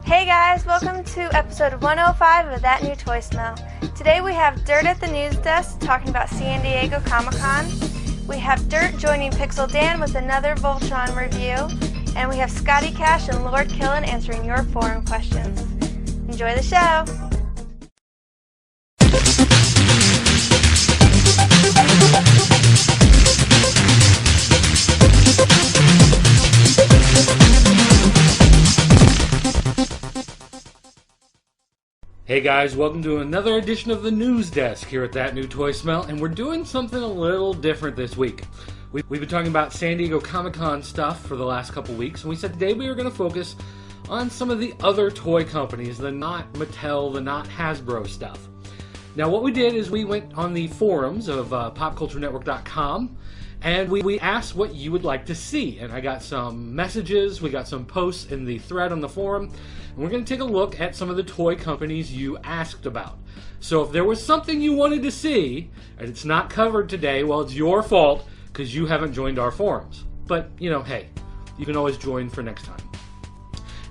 Hey guys, welcome to episode 105 of That New Toy Smell. Today we have Dirt at the news desk talking about San Diego Comic-Con. We have Dirt joining Pixel Dan with another Voltron review. And we have Scotty Cash and Lord Killen answering your forum questions. Enjoy the show! Hey guys, welcome to another edition of the News Desk here at That New Toy Smell, and we're doing something a little different this week. We've been talking about San Diego Comic-Con stuff for the last couple weeks, and we said today we were going to focus on some of the other toy companies, the not Mattel, the not Hasbro stuff. Now what we did is we went on the forums of popculturenetwork.com, and we asked what you would like to see, and I got some messages, we got some posts in the thread on the forum, and we're going to take a look at some of the toy companies you asked about. So if there was something you wanted to see, and it's not covered today, well, it's your fault, because you haven't joined our forums. But, you know, hey, you can always join for next time.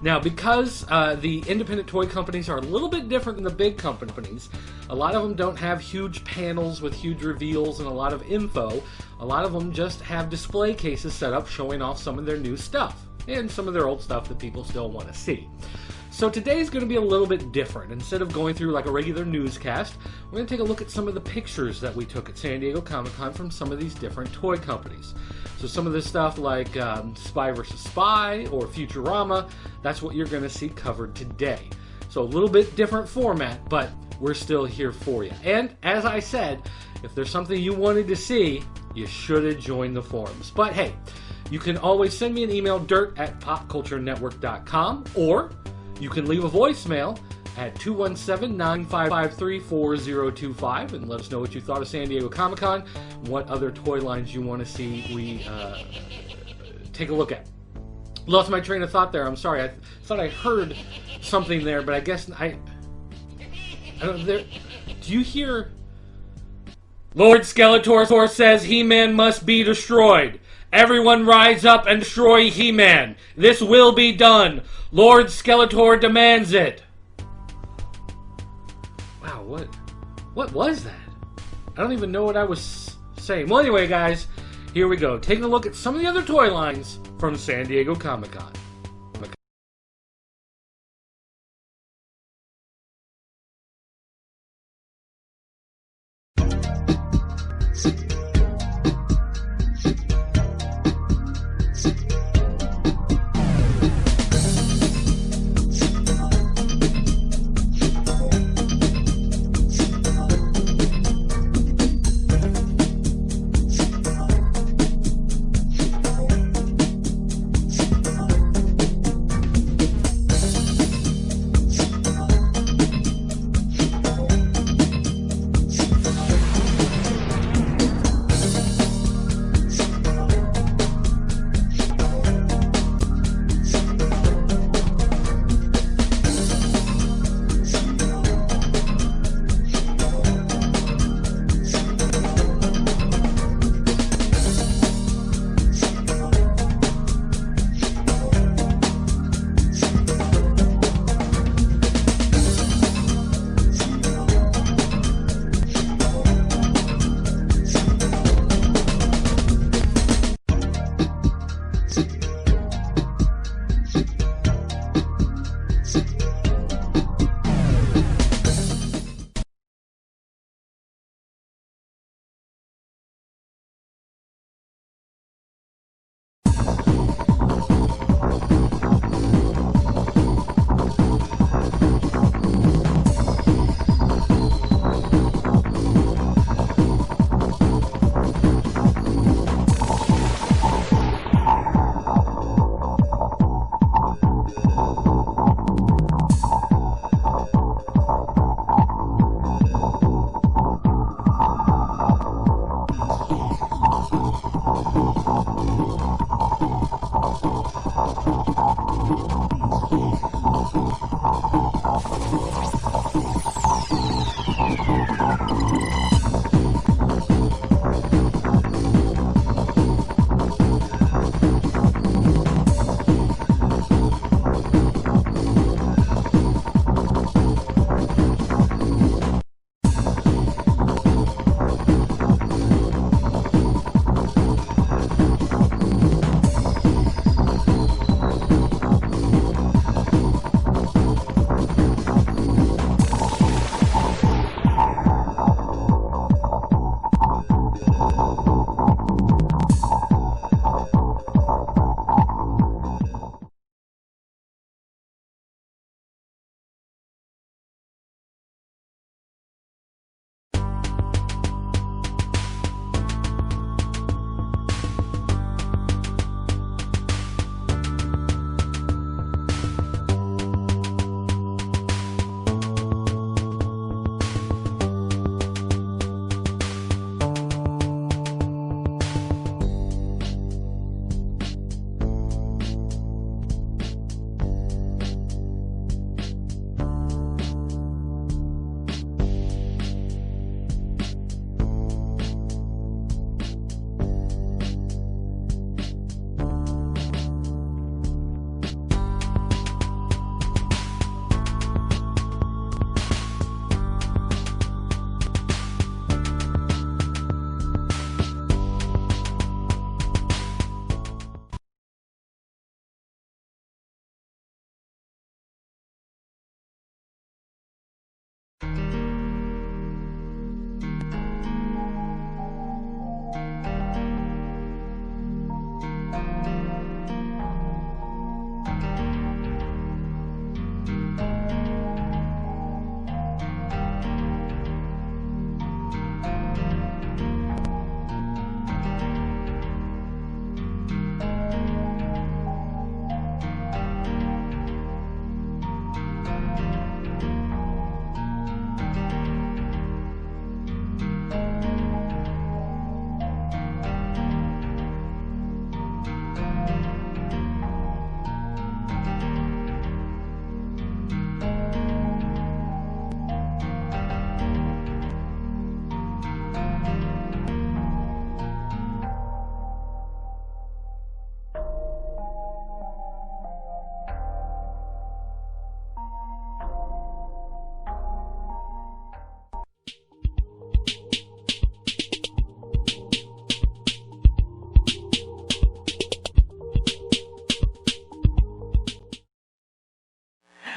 Now, because the independent toy companies are a little bit different than the big companies, a lot of them don't have huge panels with huge reveals and a lot of info. A lot of them just have display cases set up showing off some of their new stuff and some of their old stuff that people still want to see. So today's going to be a little bit different. Instead of going through like a regular newscast, we're going to take a look at some of the pictures that we took at San Diego Comic-Con from some of these different toy companies. So some of this stuff like Spy vs. Spy or Futurama, that's what you're going to see covered today. So a little bit different format, but we're still here for you. And as I said, if there's something you wanted to see, you should have joined the forums. But hey, you can always send me an email, dirt@popculturenetwork.com, or you can leave a voicemail at 217-953-4025 and let us know what you thought of San Diego Comic-Con, what other toy lines you want to see we take a look at. Lost my train of thought there. I'm sorry. I thought I heard something there, but I guess I don't. Do you hear? Lord Skeletor says He-Man must be destroyed. Everyone rise up and destroy He-Man. This will be done. Lord Skeletor demands it. Wow, what was that? I don't even know what I was saying. Well, anyway, guys, here we go. Taking a look at some of the other toy lines from San Diego Comic-Con.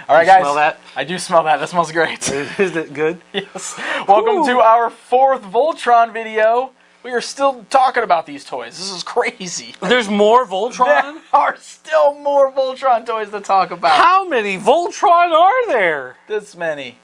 All right, guys. Smell that? I do smell that. That smells great. Is it good? Yes. Welcome to our 4th Voltron video. We are still talking about these toys. This is crazy. There's more Voltron? There are still more Voltron toys to talk about. How many Voltron are there? This many.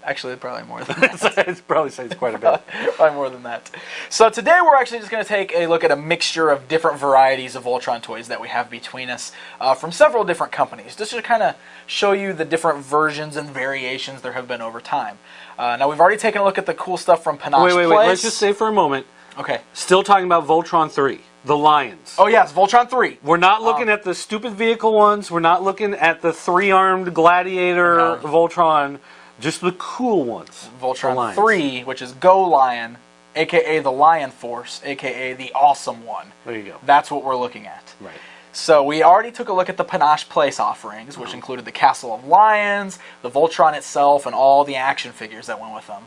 Actually, probably more than that. It probably says quite a bit. Probably more than that. So today we're actually just going to take a look at a mixture of different varieties of Voltron toys that we have between us from several different companies. Just to kind of show you the different versions and variations there have been over time. Now we've already taken a look at the cool stuff from Panache Wait. Place. Let's just say for a moment. Okay. Still talking about Voltron 3, the Lions. Oh yes, Voltron 3. We're not looking at the stupid vehicle ones. We're not looking at the 3-armed gladiator Voltron. Just the cool ones. Voltron 3, which is Go Lion, a.k.a. the Lion Force, a.k.a. the Awesome One. There you go. That's what we're looking at. Right. So we already took a look at the Panache Place offerings, which included the Castle of Lions, the Voltron itself, and all the action figures that went with them.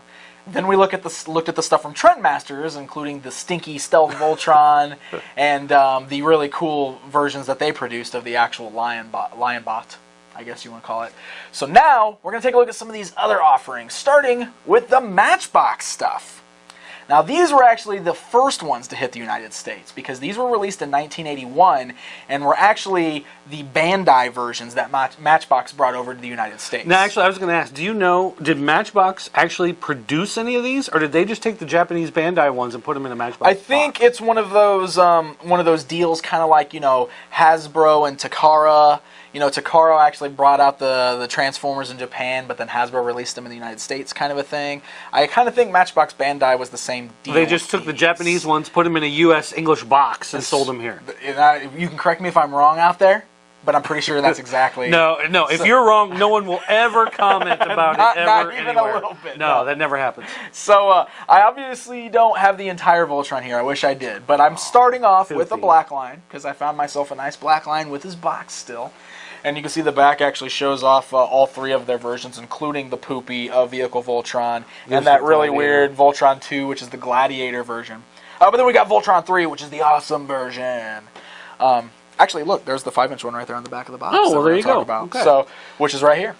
Then we looked at the stuff from Trendmasters, including the stinky Stealth Voltron and the really cool versions that they produced of the actual Lionbot, I guess you want to call it. So now, we're going to take a look at some of these other offerings, starting with the Matchbox stuff. Now, these were actually the first ones to hit the United States, because these were released in 1981, and were actually the Bandai versions that Matchbox brought over to the United States. Now, actually, I was going to ask, do you know, did Matchbox actually produce any of these, or did they just take the Japanese Bandai ones and put them in a Matchbox I think it's one of those deals, kind of like, you know, Hasbro and Takara. You know, Takara actually brought out the Transformers in Japan, but then Hasbro released them in the United States, kind of a thing. I kind of think Matchbox Bandai was the same deal. They just took the Japanese ones, put them in a U.S. English box, and sold them here. You can correct me if I'm wrong out there, but I'm pretty sure that's exactly... No, if you're wrong, no one will ever comment about it ever not even anywhere. A little bit. No, that never happens. So, I obviously don't have the entire Voltron here. I wish I did. But I'm starting off with a black line, because I found myself a nice black line with his box still. And you can see the back actually shows off all 3 of their versions, including the poopy Vehicle Voltron, and that really weird Voltron 2, which is the Gladiator version. But then we got Voltron 3, which is the awesome version. Actually, look, there's the 5-inch one right there on the back of the box. Oh, well, there you go. Okay. So, which is right here.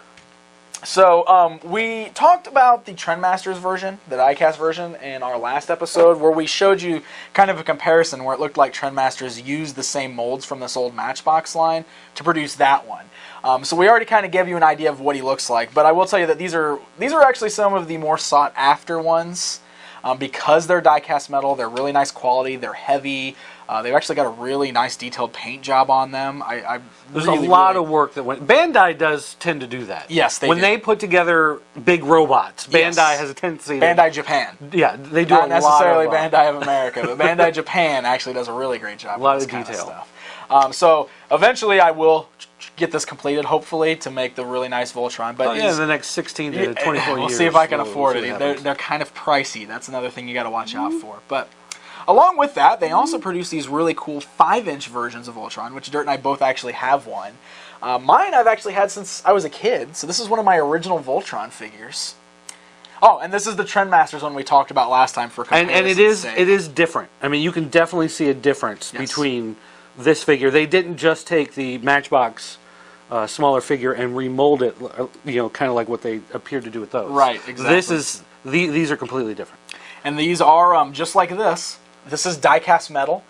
So, we talked about the Trendmasters version, the diecast version, in our last episode, where we showed you kind of a comparison where it looked like Trendmasters used the same molds from this old Matchbox line to produce that one. So we already kind of gave you an idea of what he looks like, but I will tell you that these are actually some of the more sought-after ones. Because they're die-cast metal, they're really nice quality, they're heavy, they've actually got a really nice detailed paint job on them. There's a lot of work that went... Bandai does tend to do that. Yes, they do. When they put together big robots, Bandai has a tendency to... Bandai Japan. Yeah, they do Not a lot of... Not necessarily Bandai of America, but Bandai Japan actually does a really great job with this kind of stuff. So eventually I will get this completed, hopefully, to make the really nice Voltron. But in the next 16 to 24 years. We'll see if I can afford it. They're kind of pricey. That's another thing you got to watch out for. But along with that, they also produce these really cool 5-inch versions of Voltron, which Dirt and I both actually have one. Mine I've actually had since I was a kid, so this is one of my original Voltron figures. Oh, and this is the Trendmasters one we talked about last time for comparison. And it is different. I mean, you can definitely see a difference between this figure. They didn't just take the Matchbox smaller figure and remold it, you know, kind of like what they appeared to do with those. Right, exactly. These are completely different. And these are just like this. This is die-cast metal,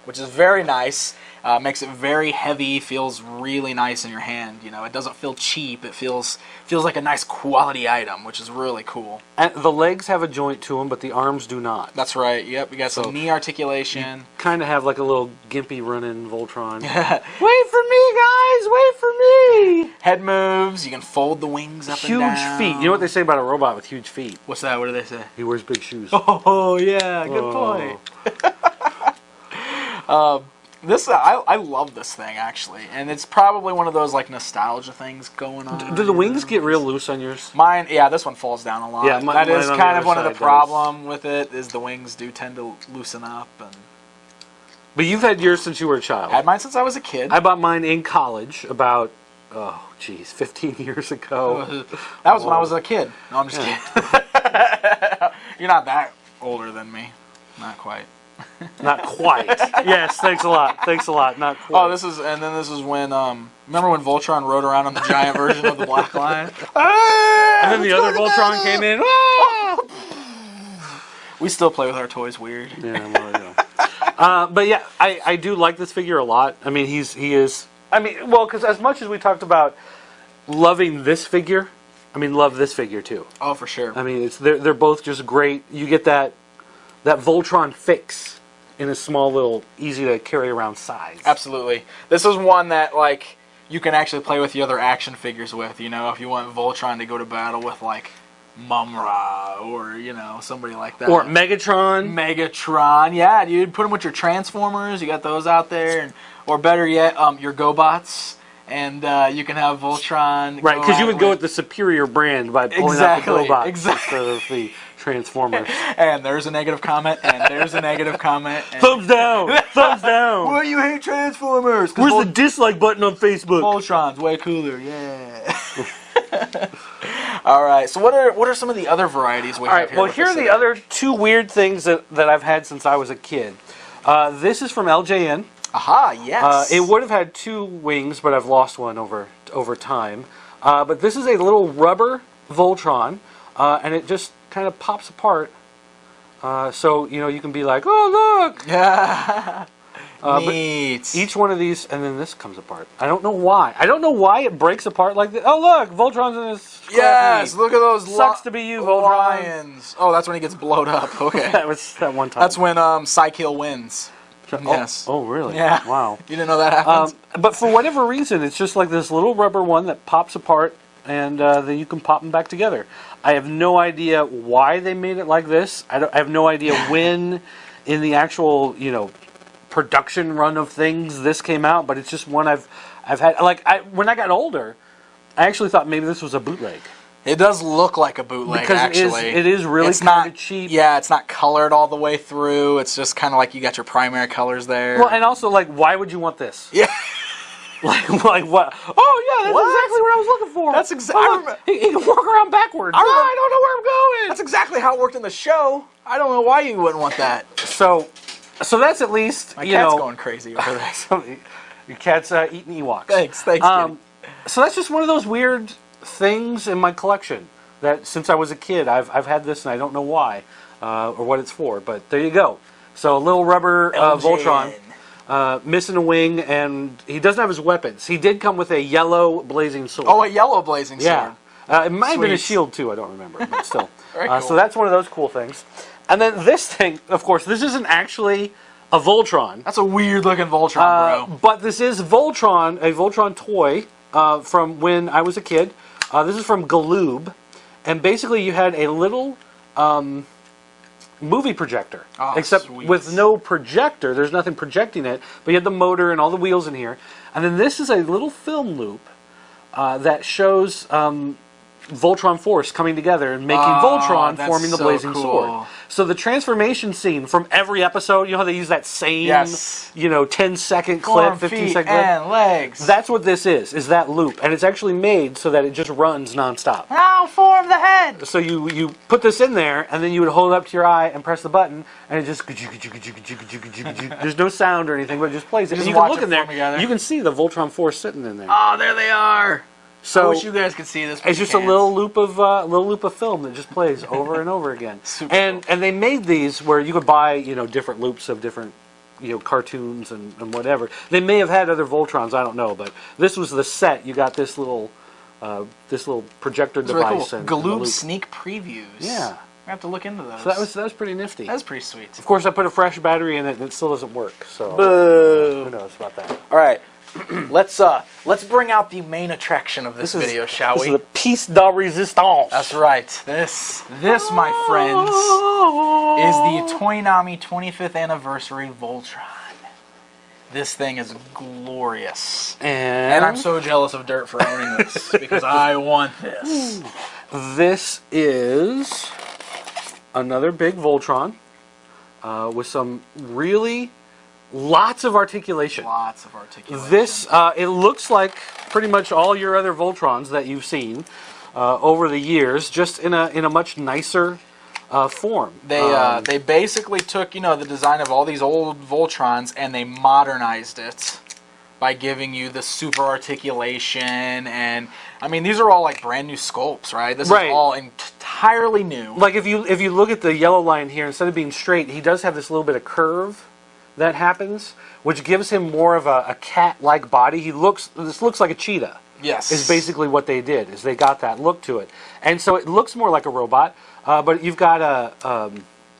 which is very nice. Makes it very heavy, feels really nice in your hand. You know, it doesn't feel cheap. It feels like a nice quality item, which is really cool. And the legs have a joint to them, but the arms do not. That's right. Yep, we got some knee articulation. Kind of have like a little gimpy running Voltron. Wait for me, guys! Wait for me! Head moves. You can fold the wings up and down. Huge feet. You know what they say about a robot with huge feet? What's that? What do they say? He wears big shoes. Oh yeah, good point. I love this thing, actually, and it's probably one of those like nostalgia things going on. Do the wings get real loose on yours? Mine, yeah, this one falls down a lot. Yeah, that is kind of one of the problem with it, is the wings do tend to loosen up. But you've had yours since you were a child. I had mine since I was a kid. I bought mine in college about, 15 years ago. That was when I was a kid. No, I'm just kidding. You're not that older than me. Not quite. Not quite. Yes, thanks a lot. Thanks a lot. Not quite. Oh, this is when remember when Voltron rode around on the giant version of the Black Lion? And then the other Voltron came in. We still play with our toys weird. Yeah, well, but yeah, I do like this figure a lot. I mean, he is. I mean, well, because as much as we talked about loving this figure, I mean, love this figure too. Oh, for sure. I mean, they're both just great. You get that Voltron fix in a small little, easy to carry around size. Absolutely. This is one that like you can actually play with the other action figures with. You know, if you want Voltron to go to battle with like Mumra or somebody like that. Or Megatron. Megatron, yeah, dude. Put them with your Transformers. You got those out there, or better yet, your GoBots. And you can have Voltron. Right, because you would go with the superior brand by pulling out the GoBots instead of the Transformers. And there's a negative comment, and there's a negative comment. And thumbs down! Thumbs down! Why you hate Transformers? Where's the dislike button on Facebook? Voltron's way cooler, yeah. All right, so what are some of the other varieties we have here? Well, here are the other two weird things that I've had since I was a kid. This is from LJN. Aha, yes. It would have had two wings, but I've lost one over time. But this is a little rubber Voltron, and it just kind of pops apart. So, you can be like, oh, look! Yeah. Neat. But each one of these, and then this comes apart. I don't know why. I don't know why it breaks apart like this. Oh, look! Voltron's in this. Yes, look at those. Sucks to be you, Voltron. Lions. Oh, that's when he gets blowed up. Okay. That was that one time. That's when Psykill wins. Yes. Oh, really? Yeah. Wow. You didn't know that happened? But for whatever reason, it's just like this little rubber one that pops apart, and then you can pop them back together. I have no idea why they made it like this. I have no idea when in the actual, production run of things this came out, but it's just one I've had. Like, when I got older, I actually thought maybe this was a bootleg. It does look like a bootleg, because actually. It is really kind of cheap. Yeah, it's not colored all the way through. It's just kind of like you got your primary colors there. Well, and also, like, why would you want this? Yeah. like what? Oh, yeah, that's exactly what I was looking for. That's exactly. He can walk around backwards. I don't know where I'm going. That's exactly how it worked in the show. I don't know why you wouldn't want that. So that's at least, My cat's going crazy over there. Your cat's eating Ewoks. Thanks. Kitty. So that's just one of those weird things in my collection that since I was a kid I've had this, and I don't know why or what it's for, but there you go. So a little rubber Voltron, missing a wing, and he doesn't have his weapons. He did come with a yellow blazing sword. Oh, a yellow blazing sword. Yeah. It might have been a shield too, I don't remember, but still. Very cool. So that's one of those cool things. And then this thing, of course, this isn't actually a Voltron. That's a weird looking Voltron, bro. But this is Voltron, a Voltron toy from when I was a kid. This is from Galoob, and basically you had a little movie projector, except with no projector. There's nothing projecting it, but you had the motor and all the wheels in here. And then this is a little film loop that shows Voltron Force coming together and making Voltron forming the blazing sword. So the transformation scene from every episode, you know how they use that same, 10-second clip, 15-second clip? And legs. That's what this is that loop. And it's actually made so that it just runs nonstop. Now form the head! So you put this in there, and then you would hold it up to your eye and press the button, and it just... There's no sound or anything, but it just plays it. And you can look in there, you can see the Voltron Force sitting in there. Oh, there they are! So I wish you guys could see this. It's just a little loop of film that just plays over and over again. And they made these where you could buy different loops of different cartoons and whatever. They may have had other Voltrons, I don't know, but this was the set. You got this little projector device. Really cool. Galoob sneak previews. Yeah. I have to look into those. So that was pretty nifty. That was pretty sweet. Of course, I put a fresh battery in it, and it still doesn't work. So who knows about that? All right. Let's bring out the main attraction of this video, shall we? This is the piece de resistance. That's right. This, my friends, is the Toynami 25th Anniversary Voltron. This thing is glorious. And I'm so jealous of Dirt for owning this, because I want this. This is another big Voltron with some really... Lots of articulation. Lots of articulation. This, it looks like pretty much all your other Voltrons that you've seen over the years, just in a much nicer form. They basically took the design of all these old Voltrons and they modernized it by giving you the super articulation, and I mean these are all like brand new sculpts, right? This is all entirely new. Like if you look at the yellow line here, instead of being straight, he does have this little bit of curve that happens, which gives him more of a cat-like body. This looks like a cheetah. Yes, is basically what they did. Is they got that look to it, and so it looks more like a robot. But you've got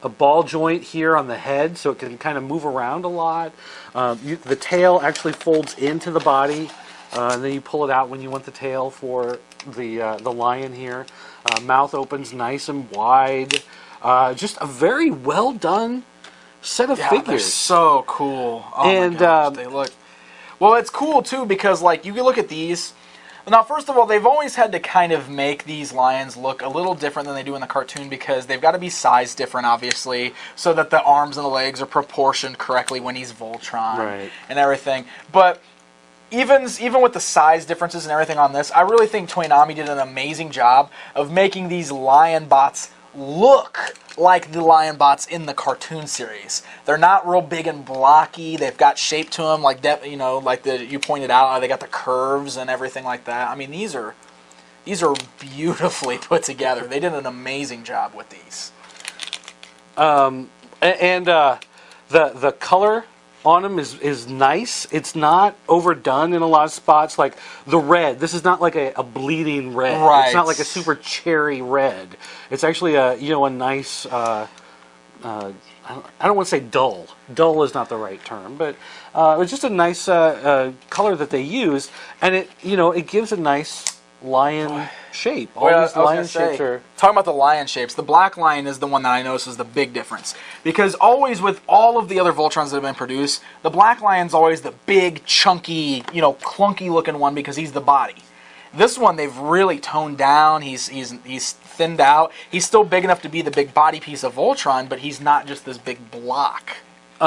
a ball joint here on the head, so it can kind of move around a lot. The tail actually folds into the body, and then you pull it out when you want the tail for the lion here. Mouth opens nice and wide. Just a very well done set of figures. They're so cool. Oh my gosh, they look. Well, it's cool too because like you can look at these. Now, first of all, they've always had to kind of make these lions look a little different than they do in the cartoon because they've got to be sized different, obviously, so that the arms and the legs are proportioned correctly when he's Voltron and everything. But even with the size differences and everything on this, I really think Toynami did an amazing job of making these lion bots look like the lion bots in the cartoon series. They're not real big and blocky. They've got shape to them, like that, like you pointed out. They got the curves and everything like that. I mean, these are beautifully put together. They did an amazing job with these. The color on them is nice. It's not overdone in a lot of spots. Like the red, this is not like a bleeding red. Right. It's not like a super cherry red. It's actually a nice. I don't want to say dull. Dull is not the right term, but it was just a nice color that they used, and it gives a nice lion shape. All these lion shapes are... Talking about the lion shapes, the black lion is the one that I noticed was the big difference. Because always with all of the other Voltrons that have been produced, the black lion's always the big, chunky, clunky looking one because he's the body. This one they've really toned down. He's thinned out. He's still big enough to be the big body piece of Voltron, but he's not just this big block. He's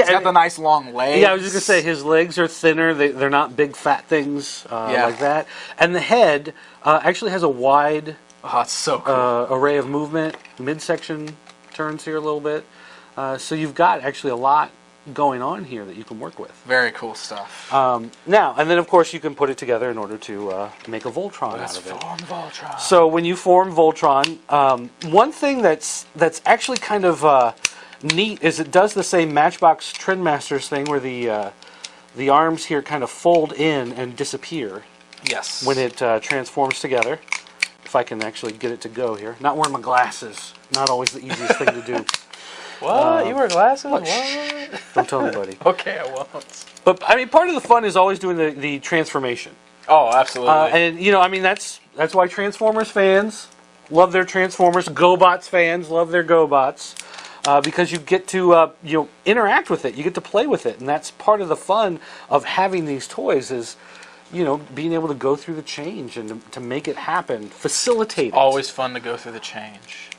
got the nice long legs. Yeah, I was just gonna say his legs are thinner. They're not big fat things like that. And the head actually has a wide it's so cool. Array of movement. Midsection turns here a little bit. So you've got actually a lot going on here that you can work with. Very cool stuff. Now, and then of course you can put it together in order to make a Voltron out of it. Form Voltron. So when you form Voltron, one thing that's actually kind of neat is it does the same Matchbox Trendmasters thing where the arms here kind of fold in and disappear. Yes. When it transforms together. If I can actually get it to go here. Not wearing my glasses. Not always the easiest thing to do. What? You wear glasses? What? Don't tell anybody. Okay, I won't. But I mean, part of the fun is always doing the transformation. Oh, absolutely. And that's why Transformers fans love their Transformers. GoBots fans love their GoBots. Because you get to interact with it, you get to play with it, and that's part of the fun of having these toys is, being able to go through the change and to make it happen, facilitate it. Always fun to go through the change.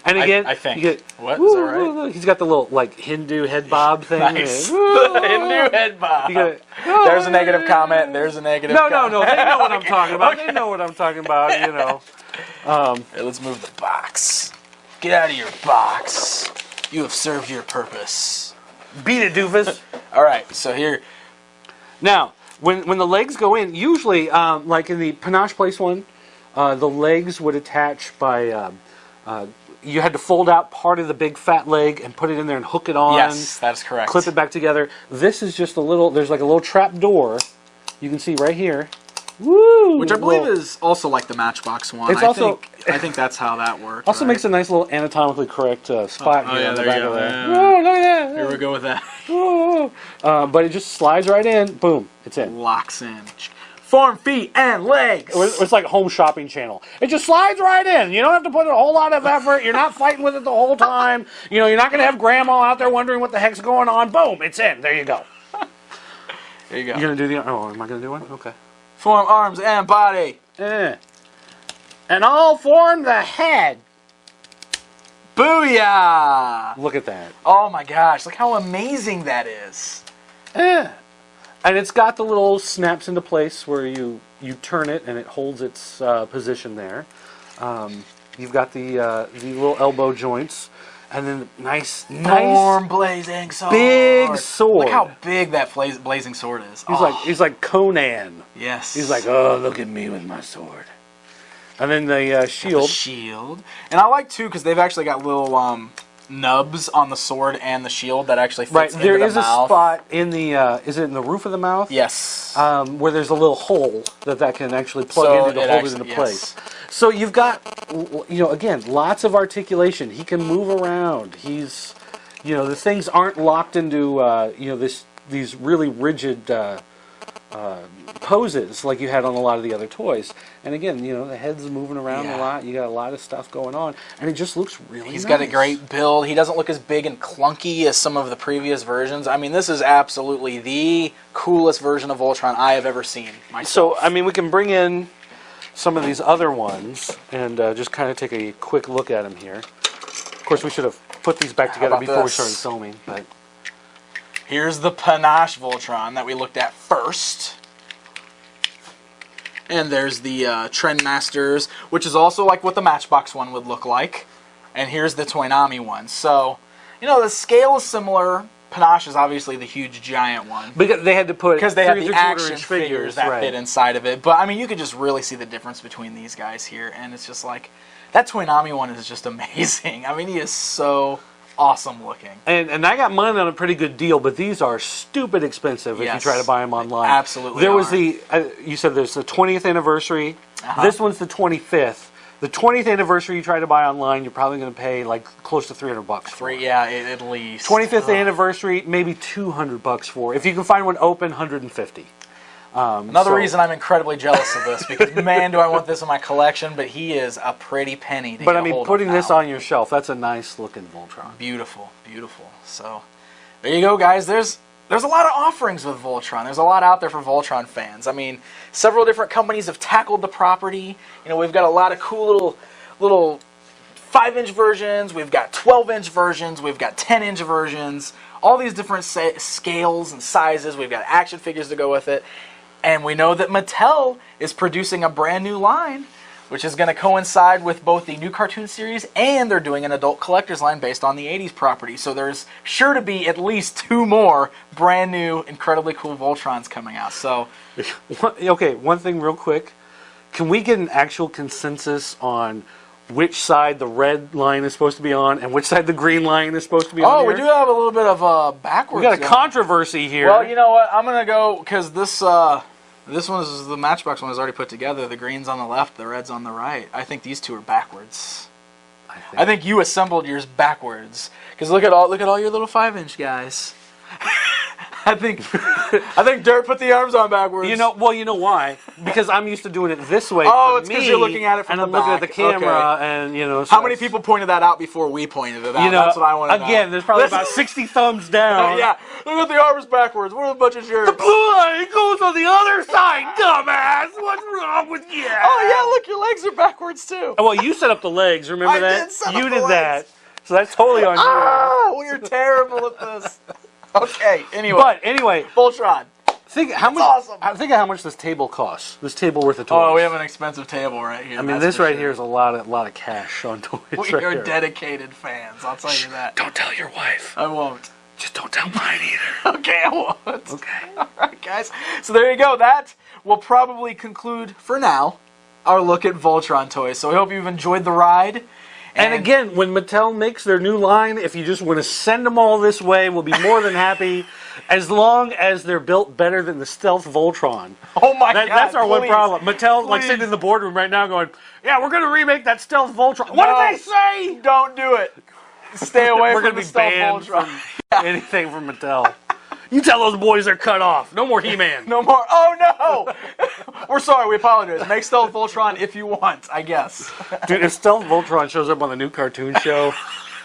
And again, I think. What? Is that right? He's got the little Hindu head bob thing. Nice. The Hindu head bob. There's a negative comment. There's a negative comment. No. They know what I'm talking about. Okay. They know what I'm talking about, Hey, let's move the box. Get out of your box. You have served your purpose. Beat it, doofus. All right, so here. Now, when the legs go in, usually, like in the Panache Place one, the legs would attach by... you had to fold out part of the big fat leg and put it in there and hook it on. Yes, that's correct. Clip it back together. This is just there's like a little trap door. You can see right here. Woo! Which I believe is also like the Matchbox one. I think that's how that works. Also makes a nice little anatomically correct spot here on the back of that. Yeah. Oh, look at that! Here we go with that. Oh. But it just slides right in. Boom! It's in. Locks in. Form, feet, and legs. It's like a home shopping channel. It just slides right in. You don't have to put a whole lot of effort. You're not fighting with it the whole time. You're not going to have grandma out there wondering what the heck's going on. Boom! It's in. There you go. There you go. You're going to do am I going to do one? Okay. Form, arms, and body. And all form the head. Booyah! Look at that. Oh my gosh, look how amazing that is. And it's got the little snaps into place where you turn it and it holds its position there. You've got the little elbow joints, and then nice Storm blazing sword. big sword. Look how big that blazing sword is. He's like Conan. Yes. He's like, oh, look at me with my sword. And then the shield. The shield. And I like, too, because they've actually got little nubs on the sword and the shield that actually fits into the mouth. There is a spot in the, is it in the roof of the mouth? Yes. Where there's a little hole that can actually plug into to hold it into place. So you've got, again, lots of articulation. He can move around. He's, the things aren't locked into, these really rigid poses like you had on a lot of the other toys. And again, the head's moving around a lot. You got a lot of stuff going on, and it just looks really nice. He's got a great build. He doesn't look as big and clunky as some of the previous versions. I mean, this is absolutely the coolest version of Voltron I have ever seen myself. So, I mean, we can bring in some of these other ones and just kind of take a quick look at them here. Of course, we should have put these back together before we started filming. But here's the Panache Voltron that we looked at first. And there's the Trendmasters, which is also like what the Matchbox one would look like. And here's the Toynami one. So, the scale is similar. Panache is obviously the huge giant one. Because they had to put because they have the action figures that fit inside of it. But, I mean, you could just really see the difference between these guys here. And it's just like, that Toynami one is just amazing. I mean, he is so awesome looking. And I got mine on a pretty good deal, but these are stupid expensive if you try to buy them online. Absolutely. There was you said there's the 20th anniversary. This one's the 25th. The 20th anniversary you try to buy online, you're probably going to pay like close to $300 for. Yeah, at least. 25th anniversary, maybe $200 for. If you can find one open, $150. Another reason I'm incredibly jealous of this, because man, do I want this in my collection, but he is a pretty penny to But get I mean, hold of putting now. this on your shelf, that's a nice looking Voltron. Beautiful, beautiful. So, there you go, guys. There's a lot of offerings with Voltron. There's a lot out there for Voltron fans. I mean, several different companies have tackled the property. We've got a lot of cool little 5-inch versions. We've got 12-inch versions. We've got 10-inch versions. All these different scales and sizes. We've got action figures to go with it. And we know that Mattel is producing a brand new line, which is going to coincide with both the new cartoon series and they're doing an adult collector's line based on the 80s property. So there's sure to be at least 2 more brand new, incredibly cool Voltrons coming out. So, okay, one thing real quick. Can we get an actual consensus on which side the red line is supposed to be on and which side the green line is supposed to be on? Oh, we do have a little bit of backwards. We got a controversy here. Well, you know what? I'm going to go, because this one is the Matchbox one is already put together. The green's on the left, the red's on the right. I think these two are backwards. I think you assembled yours backwards. Because look at all your little 5-inch guys. I think Dirt put the arms on backwards. You know why? Because I'm used to doing it this way. Oh, it's because you're looking at it from and the I'm looking back. at the camera, Okay. and How many people pointed that out before we pointed it out? That's what I want to know. Again, there's probably about 60 thumbs down. Yeah, look at the arms backwards. What a bunch of jerks. The blue line goes on the other side, dumbass. What's wrong with you? Oh yeah, look, your legs are backwards too. Well, you set up the legs. Remember that? You did that. So that's totally on you. Oh, we're terrible at this. Okay, anyway, Voltron. Think how much. Awesome. Think of how much this table costs. This table worth of toys. Oh, we have an expensive table right here. I mean, this right here is a lot of cash on toys. We are dedicated fans. I'll tell you that. Don't tell your wife. I won't. Just don't tell mine either. Okay, I won't. Okay. All right, guys. So there you go. That will probably conclude for now our look at Voltron toys. So we hope you've enjoyed the ride. And again, when Mattel makes their new line, if you just want to send them all this way, we'll be more than happy, as long as they're built better than the Stealth Voltron. Oh my God! That's our one problem. Mattel, like sitting in the boardroom right now, going, "Yeah, we're going to remake that Stealth Voltron." What did they say? Don't do it. Stay away we're from gonna the be Stealth banned Voltron. From anything from Mattel. You tell those boys they're cut off. No more He-Man. No more. Oh no! We're sorry. We apologize. Make Stealth Voltron if you want. I guess. Dude, if Stealth Voltron shows up on the new cartoon show,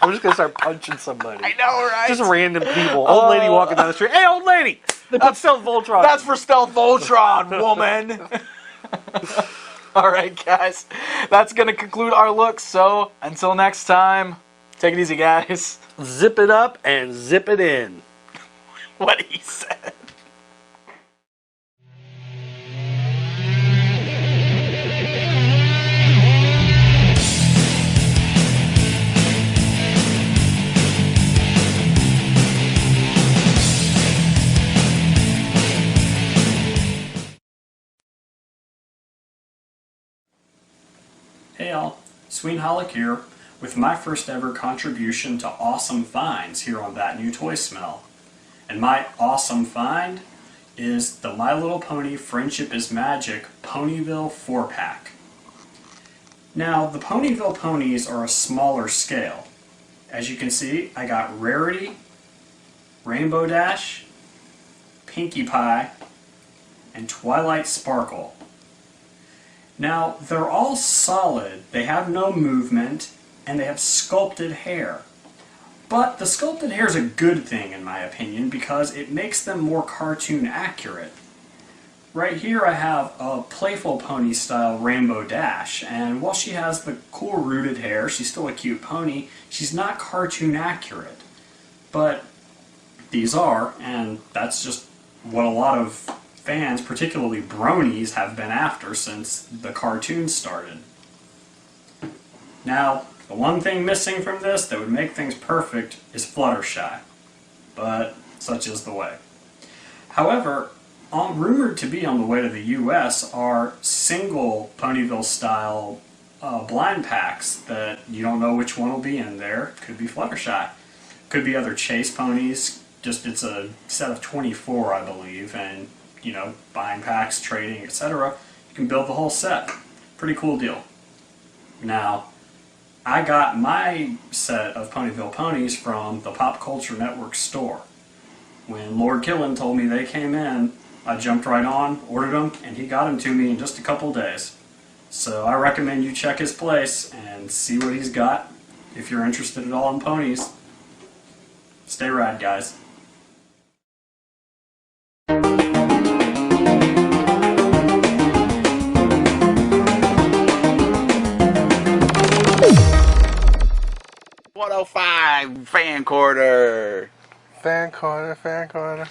I'm just gonna start punching somebody. I know, right? Just random people. Old lady walking down the street. Hey, old lady! They put Stealth Voltron. That's for Stealth Voltron, woman. All right, guys. That's gonna conclude our look. So until next time, take it easy, guys. Zip it up and zip it in. What he said. Hey all, Suine Hallock here with my first ever contribution to awesome finds here on That New Toy Smell. And my awesome find is the My Little Pony Friendship is Magic Ponyville 4-pack. Now, the Ponyville ponies are a smaller scale. As you can see, I got Rarity, Rainbow Dash, Pinkie Pie, and Twilight Sparkle. Now, they're all solid, they have no movement, and they have sculpted hair. But the sculpted hair is a good thing in my opinion because it makes them more cartoon accurate. Right here I have a Playful Pony style Rainbow Dash, and while she has the cool rooted hair, she's still a cute pony, she's not cartoon accurate. But these are, and that's just what a lot of fans, particularly bronies, have been after since the cartoon started. Now, the one thing missing from this that would make things perfect is Fluttershy, but such is the way. However, rumored to be on the way to the US are single Ponyville style blind packs that you don't know which one will be in there. Could be Fluttershy, could be other chase ponies, just it's a set of 24 I believe, and you know, buying packs, trading, etc. You can build the whole set. Pretty cool deal. Now, I got my set of Ponyville ponies from the Pop Culture Network store. When Lord Killen told me they came in, I jumped right on, ordered them, and he got them to me in just a couple days. So I recommend you check his place and see what he's got if you're interested at all in ponies. Stay rad, guys. Fan corner. Fan corner, fan corner.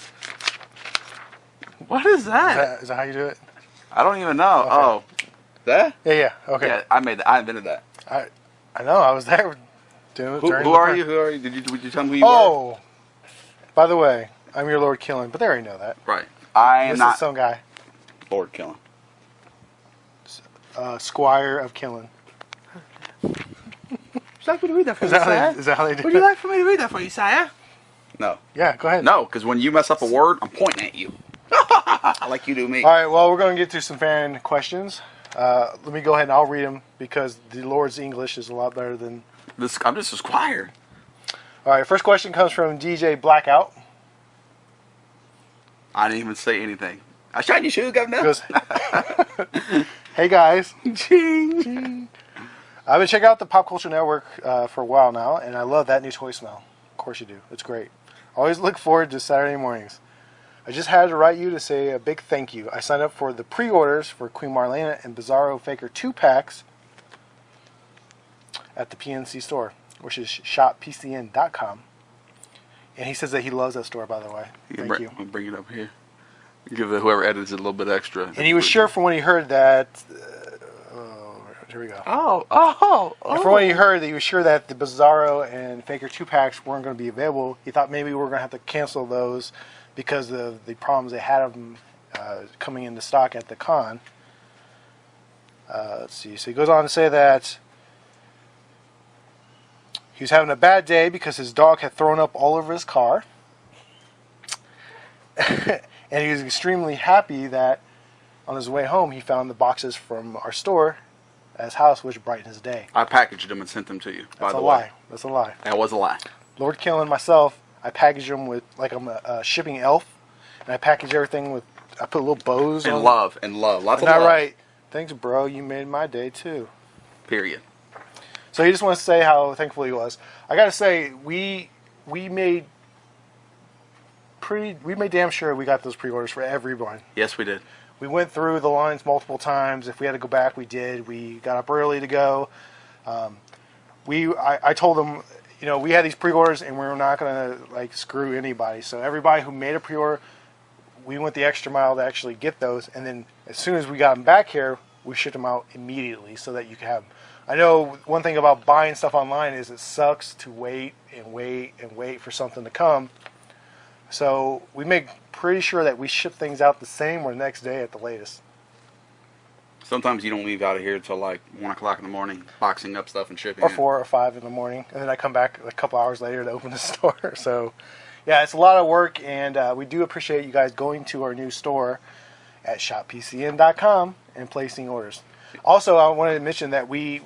What is that? Is that how you do it? I don't even know. Okay. Oh, that? Yeah. Okay. Yeah, I made that. I invented that. I know. I was there. Doing it. Who are you? Who are you? Would you tell me who you are? Oh, by the way, I'm your Lord Killen, but they already know that. Right. I am This not is some guy, Lord Killen. Squire of Killen. Would you like me to read that for Is you, that, sire? is that how they do Would it? you like for me to read that for you, sire? No. Yeah, go ahead. No, because when you mess up a word, I'm pointing at you. Like you do me. All right, well, we're going to get to some fan questions. Let me go ahead and I'll read them because the Lord's English is a lot better than... I'm just a squire. All right, first question comes from DJ Blackout. I didn't even say anything. I shot your shoe, governor. He goes, hey, guys. Ching. Ching. I've been checking out the Pop Culture Network for a while now, and I love That New Toy Smell. Of course you do. It's great. Always look forward to Saturday mornings. I just had to write you to say a big thank you. I signed up for the pre-orders for Queen Marlena and Bizarro Faker 2-packs at the PNC store, which is shoppcn.com. And he says that he loves that store, by the way. Thank you. I'll bring it up here. Give whoever edits it a little bit extra. And he was sure from when he heard that... here we go. Oh. And from what he heard, that he was sure that the Bizarro and Faker 2-packs weren't going to be available. He thought maybe we were going to have to cancel those because of the problems they had of them coming into stock at the con. Let's see. So he goes on to say that he was having a bad day because his dog had thrown up all over his car. And he was extremely happy that on his way home he found the boxes from our store at his house, which brightened his day. I packaged them and sent them to you, by the way. Lie. That's a lie. That was a lie. Lord Killen, myself, I package them with, like I'm a shipping elf, and I package everything with, I put little bows on. Lots of love. Not right. Thanks, bro. You made my day, too. Period. So he just wants to say how thankful he was. I got to say, we made damn sure we got those pre-orders for everyone. Yes, we did. We went through the lines multiple times. If we had to go back, we did. We got up early to go. I told them, you know, we had these pre-orders and we were not going to like screw anybody. So everybody who made a pre-order, we went the extra mile to actually get those. And then as soon as we got them back here, we shipped them out immediately so that you could have them. I know one thing about buying stuff online is it sucks to wait and wait and wait for something to come. So we make pretty sure that we ship things out the same or the next day at the latest. Sometimes you don't leave out of here until like 1 o'clock in the morning, boxing up stuff and shipping Or it. 4 or 5 in the morning, and then I come back a couple hours later to open the store. So, yeah, it's a lot of work, and we do appreciate you guys going to our new store at shoppcn.com and placing orders. Also, I wanted to mention that we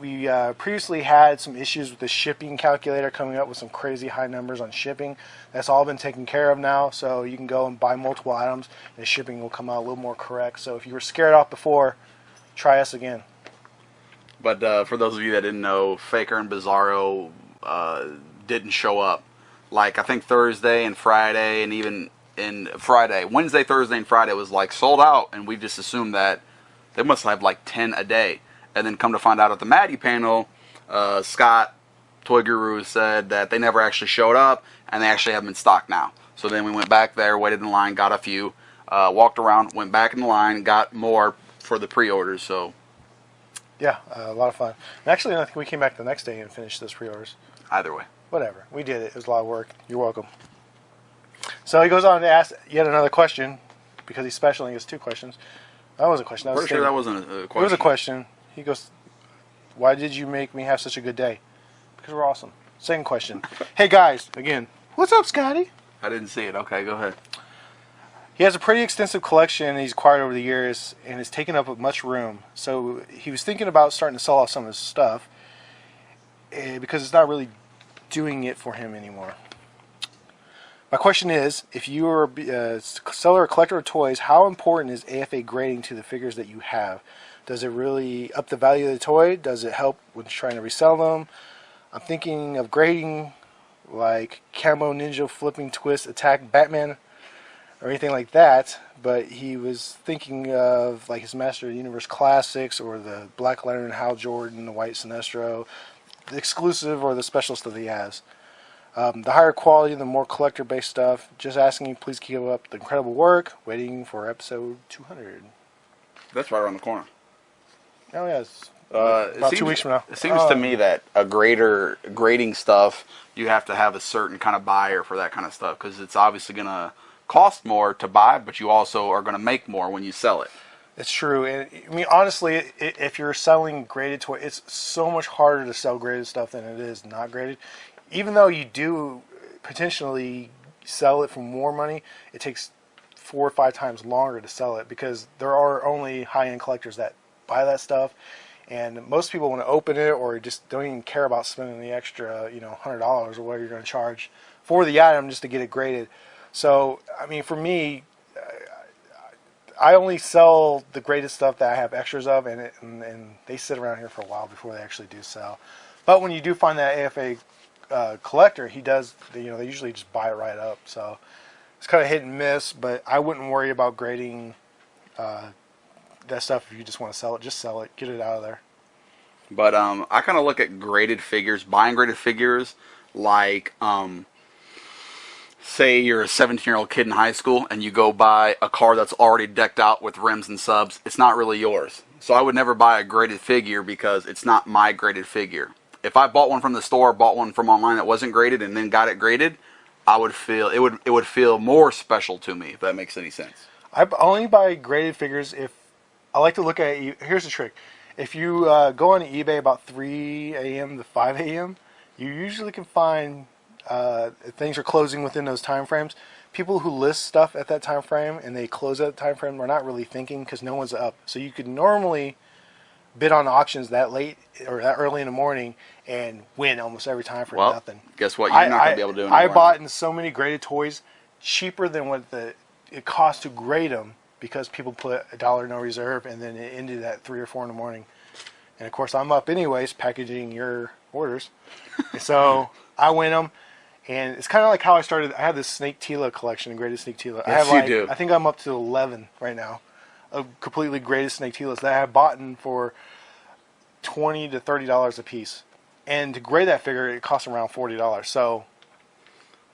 previously had some issues with the shipping calculator coming up with some crazy high numbers on shipping. That's all been taken care of now, so you can go and buy multiple items, and the shipping will come out a little more correct. So if you were scared off before, try us again. But for those of you that didn't know, Faker and Bizarro didn't show up. Like, I think Thursday and Friday, and even in Friday, Wednesday, Thursday, and Friday was like sold out, and we just assumed that they must have like 10 a day. And then come to find out at the Maddie panel, Scott, Toy Guru, said that they never actually showed up, and they actually have them in stock now. So then we went back there, waited in line, got a few, walked around, went back in the line, got more for the pre-orders. So yeah, a lot of fun. And actually, I think we came back the next day and finished those pre-orders. either way. Whatever. We did it. It was a lot of work. You're welcome. So he goes on to ask yet another question, because he's special and he gets 2 questions. That was a question. That was Pretty sure that wasn't a question. It was a question. He goes, why did you make me have such a good day? Because we're awesome. Second question. Hey guys, again, what's up, Scotty? I didn't see it. Okay, go ahead. He has a pretty extensive collection he's acquired over the years and has taken up much room. So he was thinking about starting to sell off some of his stuff because it's not really doing it for him anymore. My question is, if you are a seller or collector of toys, how important is AFA grading to the figures that you have? Does it really up the value of the toy? Does it help when trying to resell them? I'm thinking of grading like Camo Ninja Flipping Twist Attack Batman or anything like that, but he was thinking of like his Master of the Universe Classics or the Black Lantern Hal Jordan, the White Sinestro, the exclusive or the special stuff he has. The higher quality, the more collector-based stuff. Just asking you, please keep up the incredible work. Waiting for episode 200. That's right around the corner. Oh, yeah. It's about 2 weeks from now. It seems to me that a grading stuff, you have to have a certain kind of buyer for that kind of stuff, because it's obviously going to cost more to buy, but you also are going to make more when you sell it. It's true. And I mean, honestly, if you're selling graded toys, it's so much harder to sell graded stuff than it is not graded. Even though you do potentially sell it for more money, it takes 4 or 5 times longer to sell it, because there are only high-end collectors that buy that stuff, and most people want to open it or just don't even care about spending the extra, $100 or whatever you're going to charge for the item just to get it graded. So, I mean, for me, I only sell the graded stuff that I have extras of, and they sit around here for a while before they actually do sell. But when you do find that AFA collector, he does, they usually just buy it right up. So it's kind of hit and miss, but I wouldn't worry about grading that stuff if you just want to sell it. Just sell it, get it out of there. But I kind of look at graded figures, buying graded figures, like say you're a 17-year-old kid in high school and you go buy a car that's already decked out with rims and subs. It's not really yours. So I would never buy a graded figure because it's not my graded figure. If I bought one from the store, bought one from online that wasn't graded, and then got it graded, I would feel it would feel more special to me, if that makes any sense. I only buy graded figures if I like to look at. Here's the trick: if you go on eBay about 3 a.m. to 5 a.m., you usually can find things are closing within those time frames. People who list stuff at that time frame and they close at the time frame are not really thinking, because no one's up. So you could normally bid on auctions that late or that early in the morning and win almost every time for nothing. Guess what? You're not going to be able to do it anymore. I bought in so many graded toys cheaper than what it cost to grade them, because people put $1 no reserve, and then it ended at 3 or 4 in the morning. And of course, I'm up anyways, packaging your orders. So I win them, and it's kind of like how I started. I have this Snake Tila collection, a graded Snake Tila. Yes, you do. I think I'm up to 11 right now of completely graded Snake Tilas that I have bought in for $20 to $30 a piece. And to grade that figure, it costs around $40. So,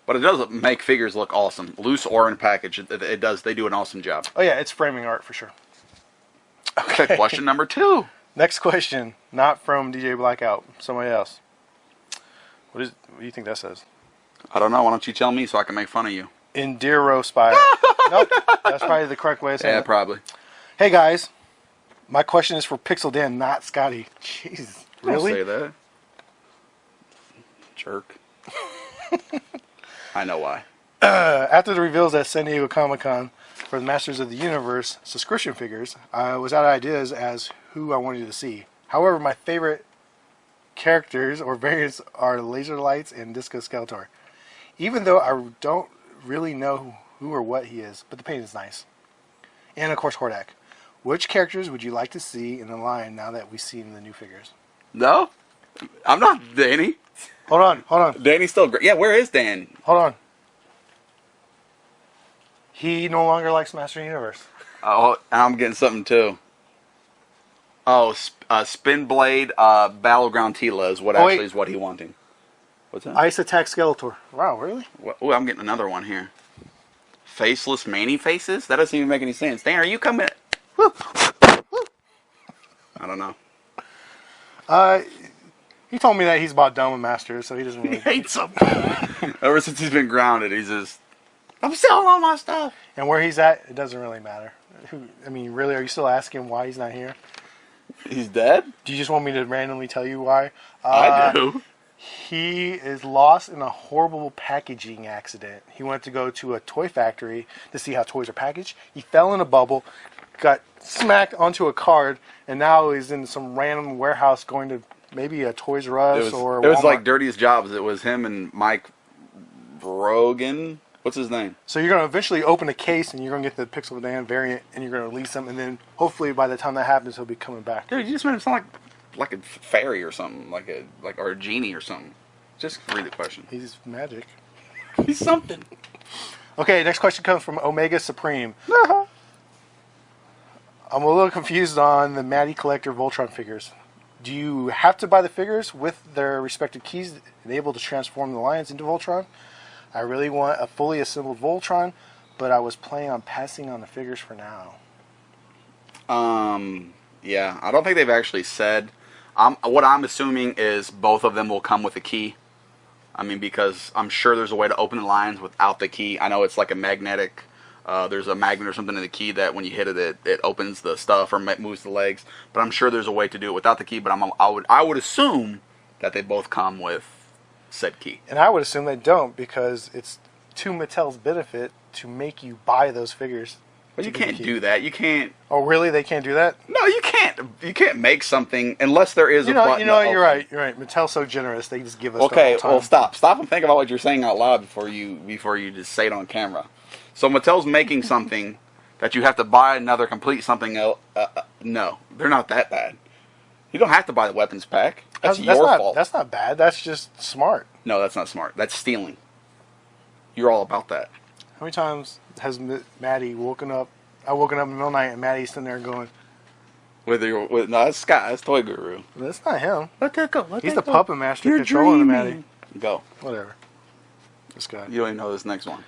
but it does make figures look awesome, loose or in package. It does. They do an awesome job. Oh yeah, it's framing art for sure. Okay. Question number 2. Next question, not from DJ Blackout, somebody else. What do you think that says? I don't know. Why don't you tell me so I can make fun of you? Indiro Spire. Nope, that's probably the correct way to say it. Yeah, probably. Hey guys, My question is for Pixel Dan, not Scotty. Jeez, really? Don't say that. Jerk. I know why. After the reveals at San Diego Comic-Con for the Masters of the Universe subscription figures, I was out of ideas as who I wanted to see. However, my favorite characters or variants are Laser Lights and Disco Skeletor. Even though I don't really know who or what he is, but the paint is nice. And of course, Hordak. Which characters would you like to see in the line now that we've seen the new figures? No? I'm not Danny. Hold on. Danny's still great. Yeah, where is Dan? Hold on. He no longer likes Master Universe. Oh, I'm getting something too. Oh, Spin Blade Battleground Tila is what actually is what he wanting. What's that? Ice Attack Skeletor. Wow, really? Oh, I'm getting another one here. Faceless Manny Faces? That doesn't even make any sense. Dan, are you coming? I don't know. He told me that he's about done with Masters, so he doesn't really... He hates them. Ever since he's been grounded, he's just... I'm selling all my stuff. And where he's at, it doesn't really matter. I mean, really, are you still asking why he's not here? He's dead? Do you just want me to randomly tell you why? I do. He is lost in a horrible packaging accident. He went to go to a toy factory to see how toys are packaged. He fell in a bubble, got smacked onto a card, and now he's in some random warehouse going to maybe a Toys R Us or Walmart. It was like Dirtiest Jobs. It was him and Mike Brogan. What's his name? So you're going to eventually open a case, and you're going to get the Pixel Dan variant, and you're going to release them, and then hopefully by the time that happens, he'll be coming back. Dude, you just made him sound like a fairy or something, or a genie or something. Just read the question. He's magic. He's something. Okay, next question comes from Omega Supreme. I'm a little confused on the Matty Collector Voltron figures. Do you have to buy the figures with their respective keys and able to transform the Lions into Voltron? I really want a fully assembled Voltron, but I was planning on passing on the figures for now. Yeah, I don't think they've actually said. What I'm assuming is both of them will come with a key. I mean, because I'm sure there's a way to open the Lions without the key. I know it's like a magnetic. There's a magnet or something in the key that when you hit it, it opens the stuff or moves the legs. But I'm sure there's a way to do it without the key. But I would assume that they both come with said key. And I would assume they don't, because it's to Mattel's benefit to make you buy those figures. But you can't do that. You can't. Oh, really? They can't do that? No, you can't. You can't make something unless there is a button. You know, you're right. You're right. Mattel's so generous; they just give us. Okay, the whole time. well, stop and think about what you're saying out loud before you just say it on camera. So Mattel's making something that you have to buy another complete something else. No, they're not that bad. You don't have to buy the weapons pack. That's your fault. That's not bad. That's just smart. No, that's not smart. That's stealing. You're all about that. How many times has Maddie woken up? I woken up in the middle of the night and Maddie's sitting there going, No, that's Scott. That's Toy Guru. "That's not him. Let that go. He's the puppet master controlling the Maddie." Go. Whatever. This guy. You don't even know this next one.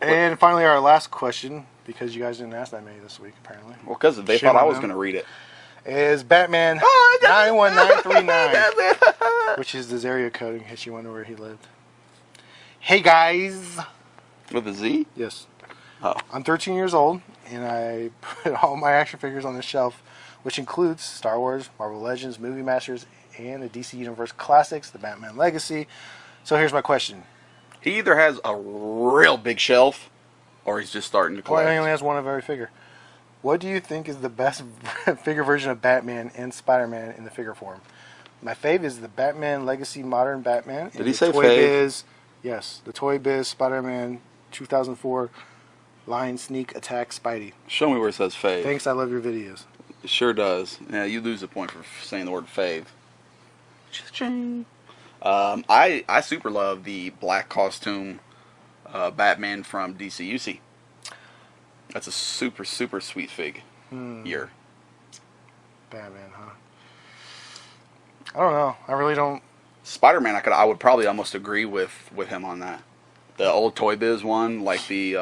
And finally, our last question, because you guys didn't ask that many this week, apparently. Well, because they Shame thought I on was them. going to read it. Is Batman 91939, which is his area code in case you wonder where he lived. Hey guys. With a Z? Yes. Oh. I'm 13 years old, and I put all my action figures on the shelf, which includes Star Wars, Marvel Legends, Movie Masters, and the DC Universe Classics, the Batman Legacy. So here's my question. He either has a real big shelf, or he's just starting to collect. Well, he only has one of every figure. What do you think is the best figure version of Batman and Spider-Man in the figure form? My fave is the Batman Legacy Modern Batman. Did he say Toy fave? Biz, yes, the Toy Biz Spider-Man 2004 Lion Sneak Attack Spidey. Show me where it says fave. Thanks, I love your videos. It sure does. Yeah, you lose a point for saying the word fave. I super love the black costume Batman from DCUC. That's a super, super sweet fig. Here. Batman, huh? I don't know. I really don't. Spider-Man, I would probably almost agree with him on that. The old Toy Biz one, like the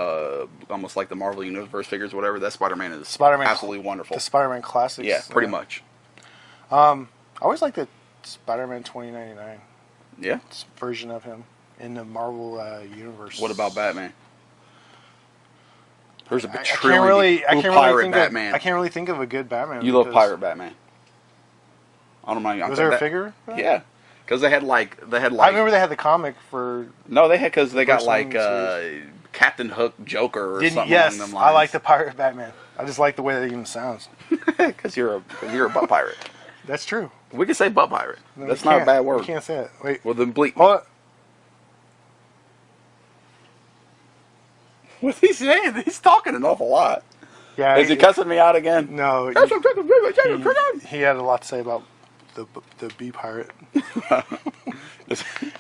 almost like the Marvel Universe figures, whatever. That Spider-Man is absolutely wonderful. The Spider-Man Classics. Yeah, pretty much. I always like the Spider-Man 2099. Yeah. Version of him in the Marvel universe. What about Batman? There's a I trillion. can't really pirate think Batman. I can't really think of a good Batman. You love because- Pirate Batman. I don't mind. Was there a figure? for that? Yeah, because they had like I remember they had the comic for. No, they had because they got First like one series. Captain Hook, Joker, or something Yes, along them I like lines. the Pirate Batman. I just like the way that even sounds. Because you're a butt pirate. That's true. We can say butt pirate. No, That's you not a can't. bad word. You can't say it. Wait. Well, then bleep. What? What's he saying? He's talking an awful lot. Yeah. Is he cussing me out again? No. He had a lot to say about the bee pirate.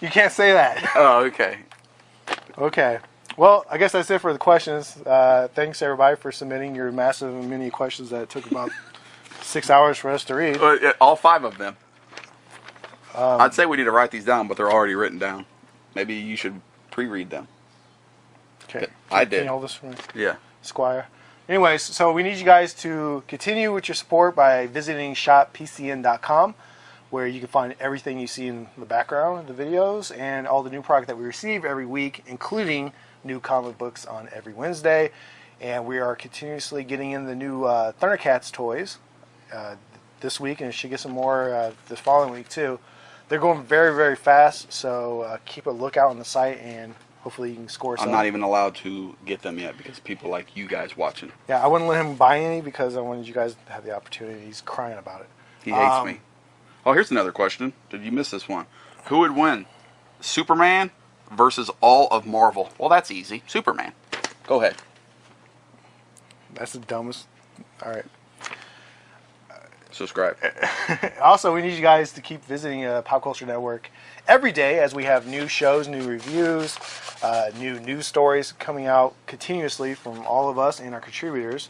You can't say that. Oh, okay. Okay. Well, I guess that's it for the questions. Thanks everybody for submitting your massive and many questions that took about 6 hours for us to read. All 5 of them. I'd say we need to write these down, but they're already written down. Maybe you should pre-read them. Okay. I Can did. you hold this for me? Yeah. Squire. Anyways, so we need you guys to continue with your support by visiting shoppcn.com, where you can find everything you see in the background of the videos and all the new product that we receive every week, including new comic books on every Wednesday. And we are continuously getting in the new Thundercats toys this week, and should get some more this following week too. They're going very, very fast, so keep a lookout on the site, and hopefully you can score some. I'm not even allowed to get them yet because people like you guys watching. Yeah, I wouldn't let him buy any because I wanted you guys to have the opportunity. He's crying about it. He hates me. Oh, here's another question. Did you miss this one? Who would win? Superman versus all of Marvel? Well, that's easy. Superman. Go ahead. That's the dumbest. All right. Subscribe. Also, we need you guys to keep visiting Pop Culture Network every day as we have new shows, new reviews, new news stories coming out continuously from all of us and our contributors.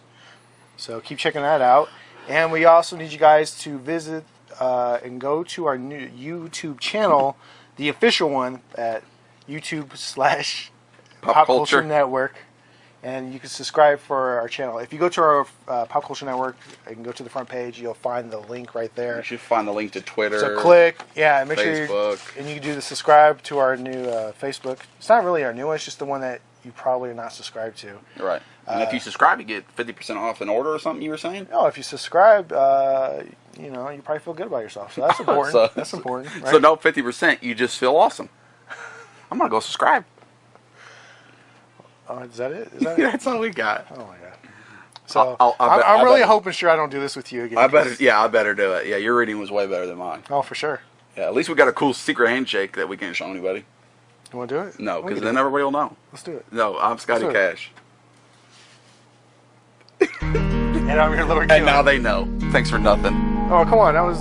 So keep checking that out. And we also need you guys to visit and go to our new YouTube channel, the official one at YouTube/Pop Culture Network. And you can subscribe for our channel. If you go to our Pop Culture Network, you can go to the front page. You'll find the link right there. You should find the link to Twitter. So click, yeah, and make sure Facebook. and you can do the subscribe to our new Facebook. It's not really our new one. It's just the one that you probably are not subscribed to. Right. And if you subscribe, you get 50% off an order or something you were saying? No, if you subscribe, you probably feel good about yourself. So that's important. So- That's important. Right? So no 50%, you just feel awesome. I'm going to go subscribe. Is that it? Is that it? That's all we got. Oh my god. So I I'm really better- hoping sure I don't do this with you again. I better do it. Yeah, your reading was way better than mine. Oh, for sure. Yeah, at least we got a cool secret handshake that we can't show anybody. You want to do it? No, We because can then do it. everybody will know. Let's do it. No, I'm Scotty Let's do it. Cash. And I'm your little And now they know. Thanks for nothing. Oh, come on. That was